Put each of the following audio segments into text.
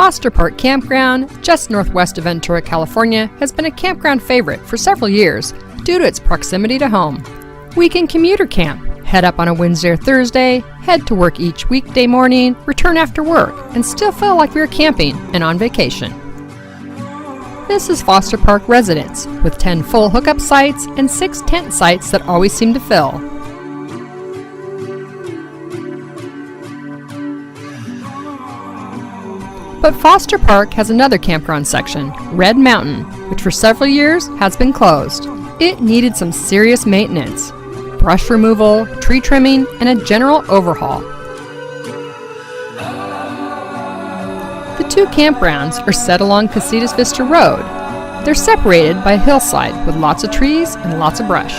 Foster Park Campground, just northwest of Ventura, California, has been a campground favorite for several years due to its proximity to home. We can commuter camp, head up on a Wednesday or Thursday, head to work each weekday morning, return after work, and still feel like we're camping and on vacation. This is Foster Park Residence, with 10 full hookup sites and 6 tent sites that always seem to fill. But Foster Park has another campground section, Red Mountain, which for several years has been closed. It needed some serious maintenance, brush removal, tree trimming, and a general overhaul. The two campgrounds are set along Casitas Vista Road. They're separated by a hillside with lots of trees and lots of brush.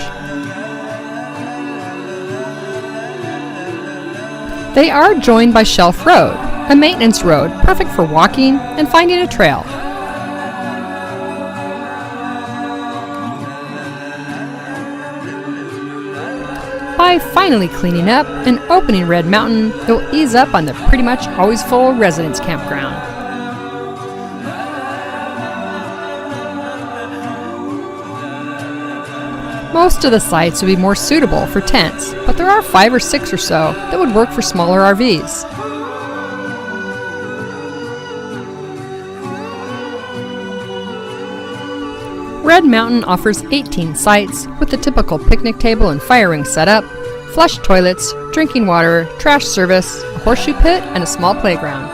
They are joined by Shelf Road, a maintenance road perfect for walking and finding a trail. By finally cleaning up and opening Red Mountain, it will ease up on the pretty much always full residence campground. Most of the sites would be more suitable for tents, but there are 5 or 6 or so that would work for smaller RVs. Red Mountain offers 18 sites with the typical picnic table and fire ring setup, flush toilets, drinking water, trash service, a horseshoe pit, and a small playground.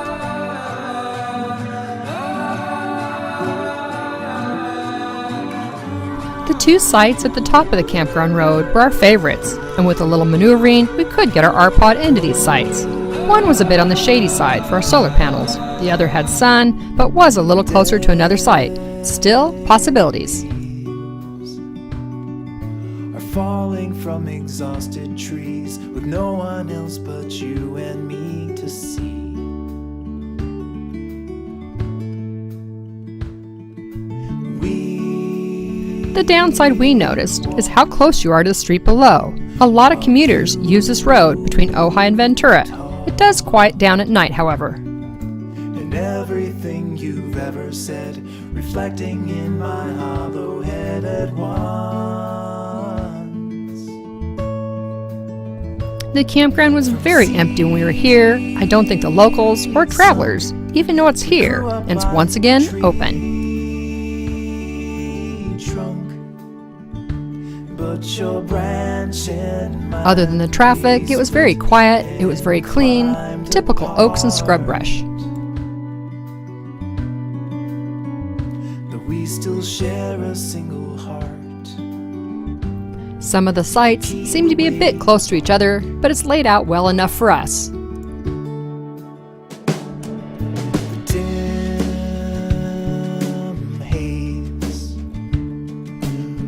The 2 sites at the top of the campground road were our favorites, and with a little maneuvering, we could get our R-Pod into these sites. One was a bit on the shady side for our solar panels. The other had sun, but was a little closer to another site. Still, possibilities. Are falling from exhausted trees with no one else but you and me to see. The downside we noticed is how close you are to the street below. A lot of commuters use this road between Ojai and Ventura. It does quiet down at night, however. And everything you've ever said, reflecting in my hollow head at once. The campground was very empty when we were here. I don't think the locals or travelers even know it's here, and it's once again open. Other than the traffic, it was very quiet, it was very clean, typical oaks and scrub brush. We still share a single heart. Some of the sites seem to be a bit close to each other, but it's laid out well enough for us. Dim haze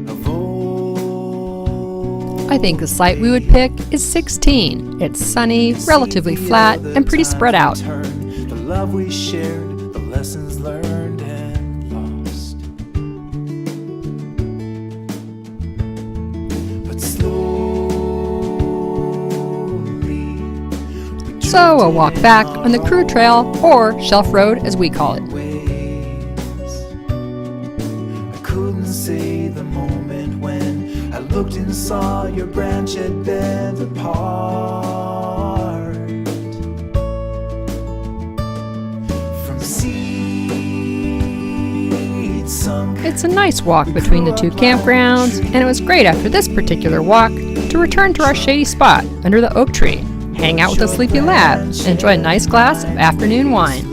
of old. I think the site we would pick is 16. It's sunny, relatively flat, and pretty spread out. The love we shared, the lessons learned and lost. But slowly, So a walk back on the crew trail, or Shelf Road as we call it. I couldn't say the moment when I looked and saw your branch had bent apart. From seed sunk. It's a nice walk between the 2 campgrounds, and it was great after this particular walk to return to our shady spot under the oak tree, hang out with a sleepy lad, and enjoy a nice glass of afternoon wine.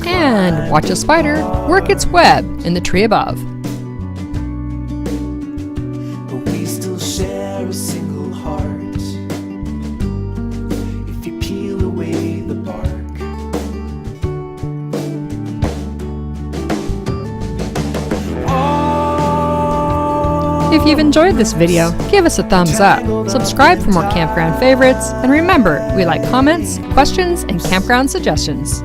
And watch a spider work its web in the tree above. But we still share a single heart. If you peel away the bark. If you've enjoyed this video, give us a thumbs up, subscribe for more campground favorites, and remember, we like comments, questions, and campground suggestions.